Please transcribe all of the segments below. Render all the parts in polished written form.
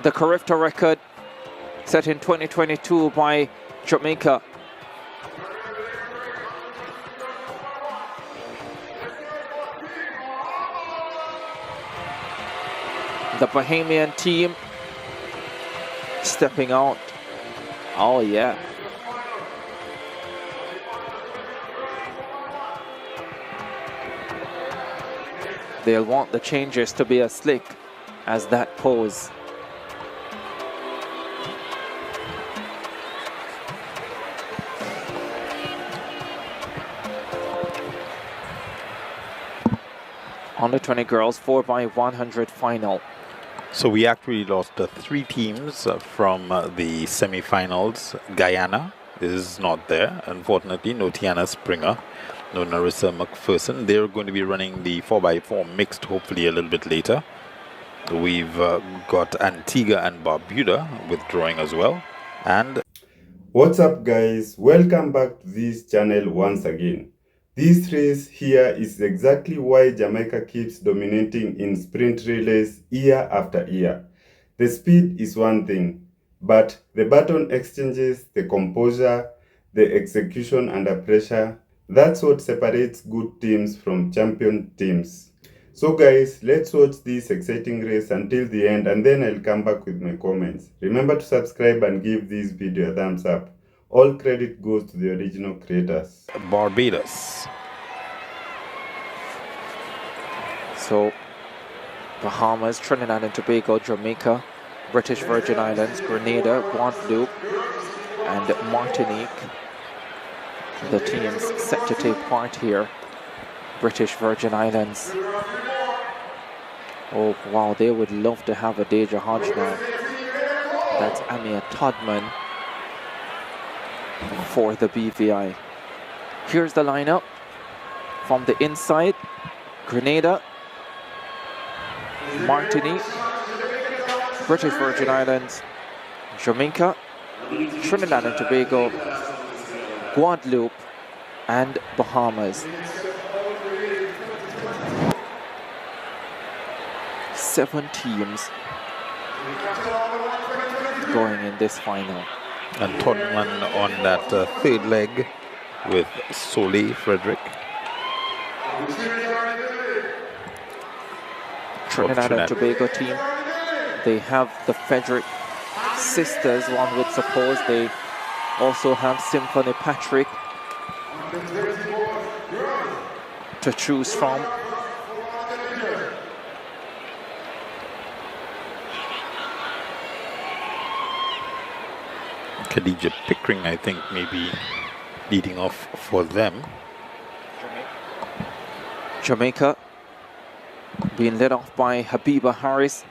The CARIFTA record set in 2022 by Jamaica. The Bahamian team stepping out. Oh yeah. They'll want the changes to be as slick as that pose. Under 20 girls 4x100 final. So we actually lost 3 teams from the semi-finals. Guyana is not there, unfortunately. No Tiana Springer, no Narissa McPherson. They're going to be running the 4x4 mixed, hopefully a little bit later. We've got Antigua and Barbuda withdrawing as well. And what's up, guys? Welcome back to this channel once again. This race here is exactly why Jamaica keeps dominating in sprint relays year after year. The speed is one thing, but the baton exchanges, the composure, the execution under pressure, that's what separates good teams from champion teams. So guys, let's watch this exciting race until the end, and then I'll come back with my comments. Remember to subscribe and give this video a thumbs up. All credit goes to the original creators. Barbados. So, Bahamas, Trinidad and Tobago, Jamaica, British Virgin Islands, Grenada, Guadeloupe, and Martinique. The teams set to take part here. British Virgin Islands. Oh wow, they would love to have a Deja Hodge now. That's Amia Todman for the BVI. Here's the lineup from the inside. Grenada, Martinique, British Virgin Islands, Jamaica, Trinidad and Tobago, Guadeloupe, and Bahamas. 7 teams going in this final. And Todman on that third leg with Soleil Frederick. Trinidad and Tobago team, they have the Frederick sisters, one would suppose. They also have Symphony Patrick to choose from. Khadija Pickering, I think, maybe leading off for them. Jamaica being led off by Habiba Harris,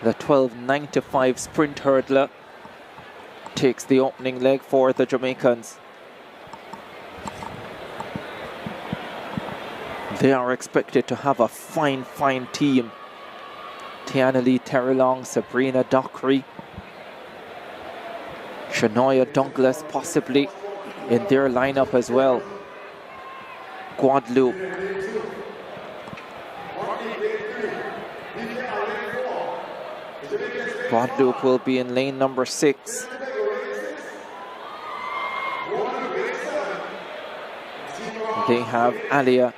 the 12.95 sprint hurdler, takes the opening leg for the Jamaicans. They are expected to have a fine team. Tiana Lee Terrelong, Sabrina Dockery, Shania Douglas possibly in their lineup as well. Guadeloupe. Guadeloupe will be in lane number 6. They have Alia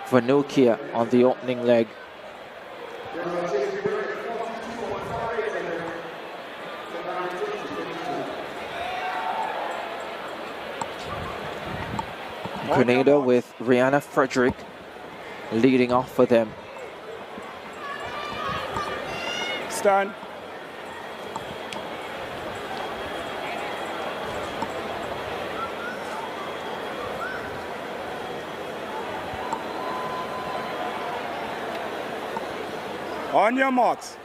Vanukia on the opening leg. Grenada with Rihanna Frederick leading off for them. Stand. On your marks.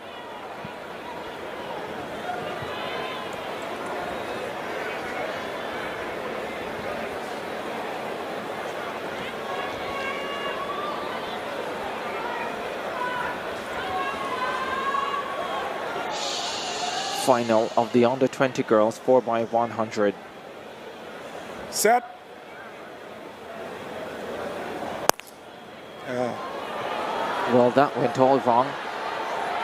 Final of the under 20 girls 4x100. Set. Well, that went all wrong.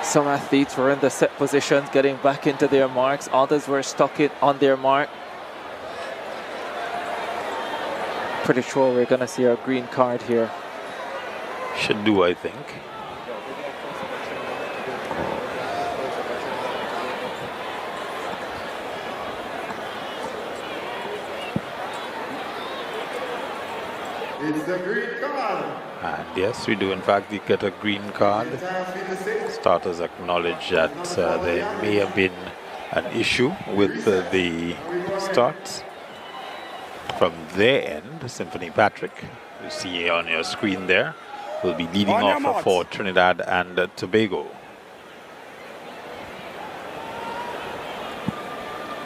Some athletes were in the set positions, getting back into their marks. Others were stuck on their mark. Pretty sure we're going to see a green card here. Should do, I think. It's the green card. And yes, we do in fact get a green card. Starters acknowledge that there may have been an issue with the starts. From their end, Symphony Patrick, you see on your screen there, will be leading off for Trinidad and Tobago.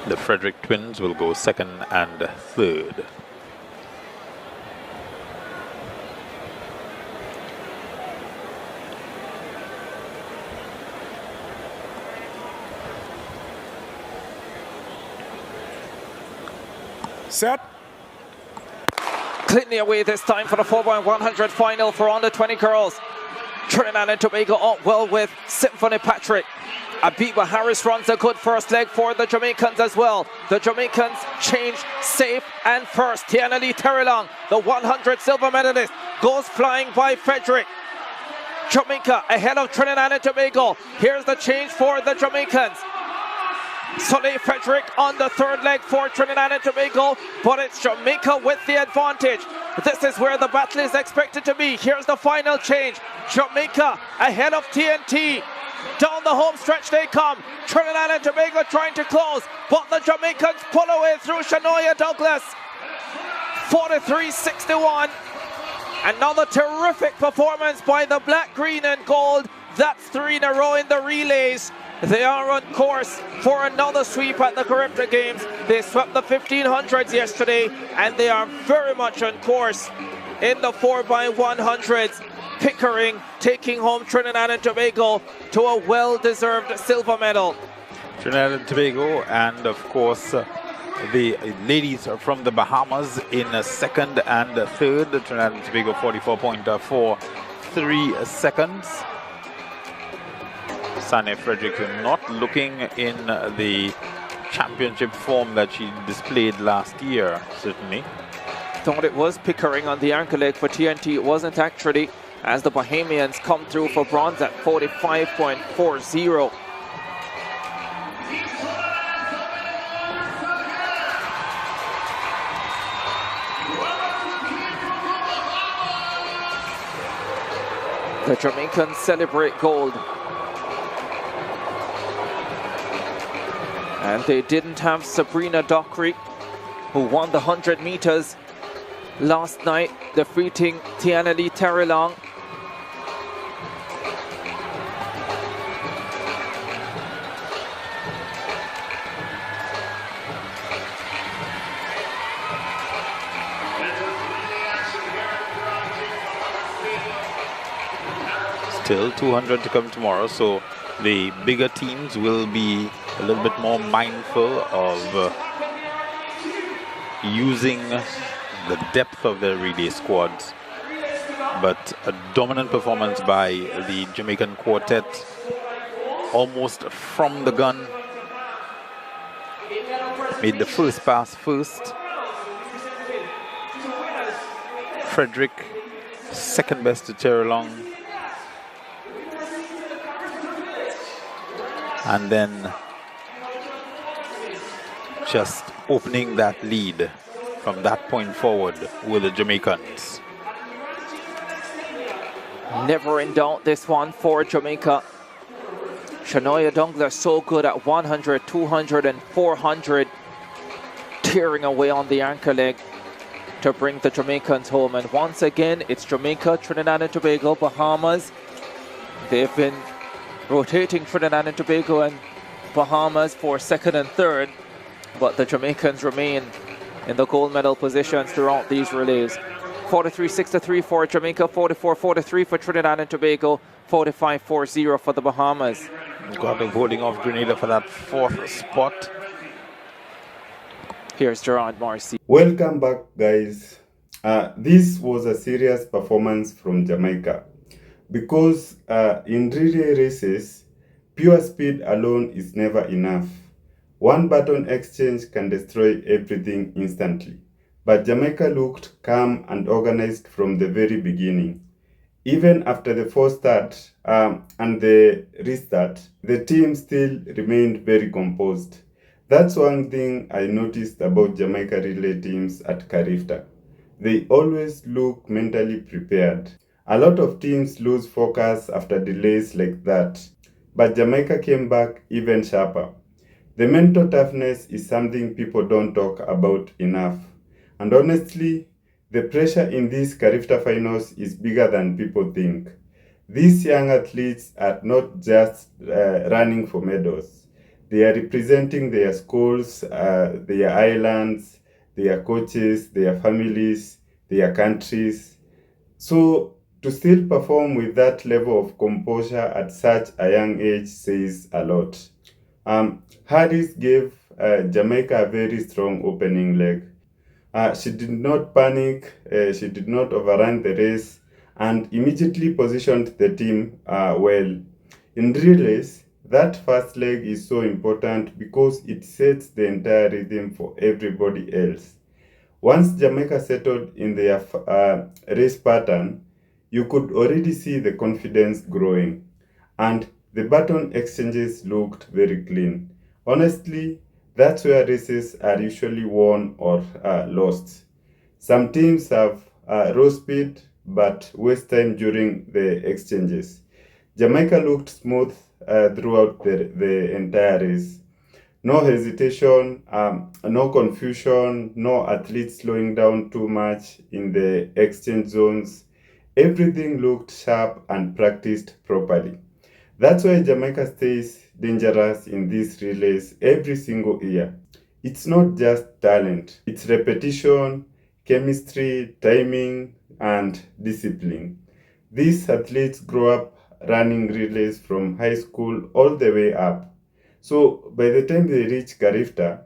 The Frederick twins will go second and third. Set. Cleanly away this time for the 4x100 final for under 20 girls. Trinidad and Tobago up well with Symphony Patrick. Abiba Harris runs a good first leg for the Jamaicans as well. The Jamaicans change safe and first. Tiana Lee Terrelong, the 100 silver medalist, goes flying by Frederick. Jamaica ahead of Trinidad and Tobago. Here's the change for the Jamaicans. Soleil Frederick on the third leg for Trinidad and Tobago, but it's Jamaica with the advantage. This is where the battle is expected to be. Here's the final change. Jamaica ahead of TNT. Down the home stretch they come. Trinidad and Tobago trying to close, but the Jamaicans pull away through Shanoya Douglas. 43-61. Another terrific performance by the black, green and gold. That's 3 in a row in the relays. They are on course for another sweep at the CARIFTA Games. They swept the 1500s yesterday, and they are very much on course in the 4x100s. Pickering taking home Trinidad and Tobago to a well-deserved silver medal. Trinidad and Tobago, and of course the ladies from the Bahamas in second and third. Trinidad and Tobago 44.43 seconds. Sane Frederick not looking in the championship form that she displayed last year, certainly. Thought it was Pickering on the ankle leg for TNT. It wasn't actually, as the Bahamians come through for bronze at 45.40. The Jamaicans celebrate gold. And they didn't have Sabrina Dockery, who won the 100 meters last night, defeating Tiana Lee Terrelong. Still 200 to come tomorrow, so the bigger teams will be a little bit more mindful of using the depth of their relay squads. But a dominant performance by the Jamaican quartet, almost from the gun. Made the first pass first. Frederick, second best to Terrelong. And then just opening that lead from that point forward with the Jamaicans. Never in doubt this one for Jamaica. Shanoya Douglas so good at 100, 200 and 400, tearing away on the anchor leg to bring the Jamaicans home. And once again, it's Jamaica, Trinidad and Tobago, Bahamas. They've been rotating Trinidad and Tobago and Bahamas for second and third, but the Jamaicans remain in the gold medal positions throughout these relays. 43-63 for Jamaica, 44-43 for Trinidad and Tobago, 45-40 for the Bahamas. Got them holding off Grenada for that fourth spot. Here's Gerard Marcy. Welcome back, guys. This was a serious performance from Jamaica, because in relay races, Pure speed alone is never enough. One baton exchange can destroy everything instantly. But Jamaica looked calm and organized from the very beginning. Even after the false start and the restart, the team still remained very composed. That's one thing I noticed about Jamaica relay teams at CARIFTA. They always look mentally prepared. A lot of teams lose focus after delays like that, but Jamaica came back even sharper. The mental toughness is something people don't talk about enough. And honestly, the pressure in these CARIFTA finals is bigger than people think. These young athletes are not just running for medals. They are representing their schools, their islands, their coaches, their families, their countries. So to still perform with that level of composure at such a young age says a lot. Harris gave Jamaica a very strong opening leg. She did not panic, she did not overrun the race, and immediately positioned the team well. In relays, that first leg is so important because it sets the entire rhythm for everybody else. Once Jamaica settled in their race pattern, you could already see the confidence growing, and the baton exchanges looked very clean. Honestly, that's where races are usually won or lost. Some teams have raw speed but waste time during the exchanges. Jamaica looked smooth throughout the entire race. No hesitation, no confusion, no athletes slowing down too much in the exchange zones. Everything looked sharp and practiced properly. That's why Jamaica stays dangerous in these relays every single year. It's not just talent, it's repetition, chemistry, timing, and discipline. These athletes grow up running relays from high school all the way up. So by the time they reach CARIFTA,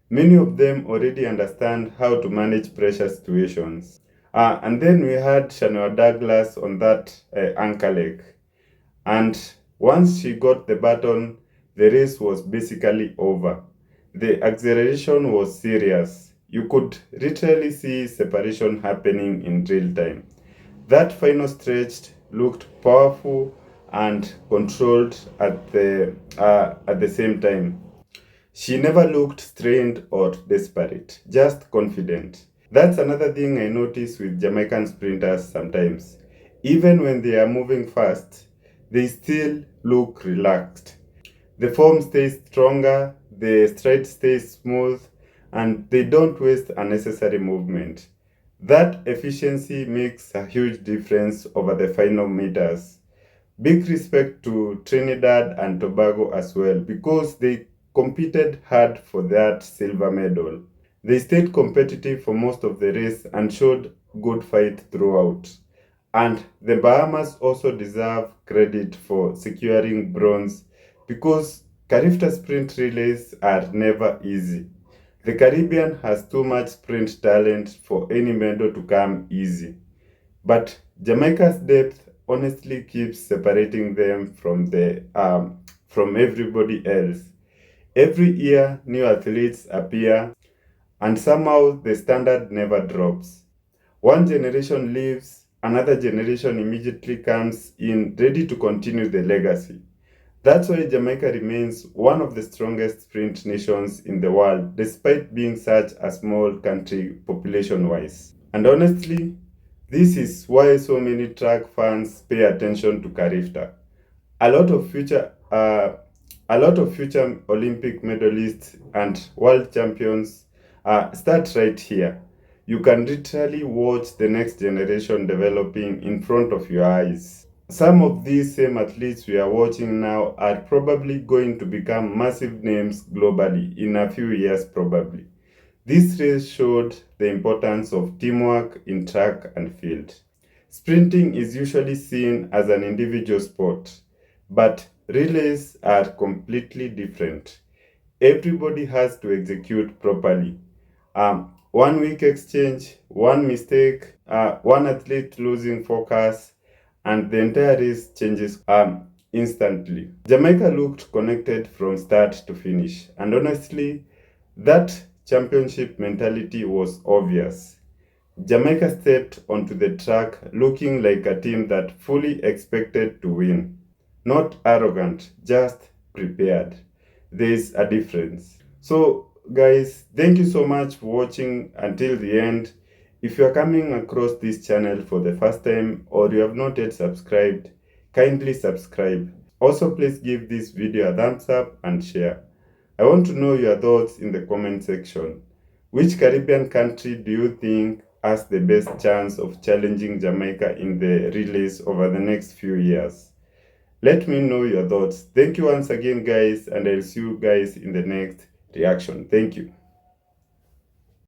many of them already understand how to manage pressure situations. And then we had Chanel Douglas on that anchor leg. And once she got the baton, the race was basically over. The acceleration was serious. You could literally see separation happening in real time. That final stretch looked powerful and controlled at the same time. She never looked strained or desperate, just confident. That's another thing I notice with Jamaican sprinters sometimes. Even when they are moving fast, they still look relaxed. The form stays stronger, the stride stays smooth, and they don't waste unnecessary movement. That efficiency makes a huge difference over the final meters. Big respect to Trinidad and Tobago as well because they competed hard for that silver medal. They stayed competitive for most of the race and showed good fight throughout. And the Bahamas also deserve credit for securing bronze because CARIFTA sprint relays are never easy. The Caribbean has too much sprint talent for any medal to come easy. But Jamaica's depth honestly keeps separating them from everybody else. Every year, new athletes appear, and somehow the standard never drops. One generation leaves, another generation immediately comes in ready to continue the legacy. That's why Jamaica remains one of the strongest sprint nations in the world, despite being such a small country population wise. And honestly, this is why so many track fans pay attention to CARIFTA. A lot of future a lot of future Olympic medalists and world champions start right here. You can literally watch the next generation developing in front of your eyes. Some of these same athletes we are watching now are probably going to become massive names globally in a few years probably. This race showed the importance of teamwork in track and field. Sprinting is usually seen as an individual sport, but relays are completely different. Everybody has to execute properly. One weak exchange, one mistake, one athlete losing focus, and the entire race changes. instantly. Jamaica looked connected from start to finish, and honestly, that championship mentality was obvious. Jamaica stepped onto the track looking like a team that fully expected to win. Not arrogant, just prepared. There's a difference. So, guys, thank you so much for watching until the end. If you are coming across this channel for the first time or you have not yet subscribed, kindly subscribe. Also, please give this video a thumbs up and share. I want to know your thoughts in the comment section. Which Caribbean country do you think has the best chance of challenging Jamaica in the relays over the next few years? Let me know your thoughts. Thank you once again, guys, and I'll see you guys in the next reaction. Thank you.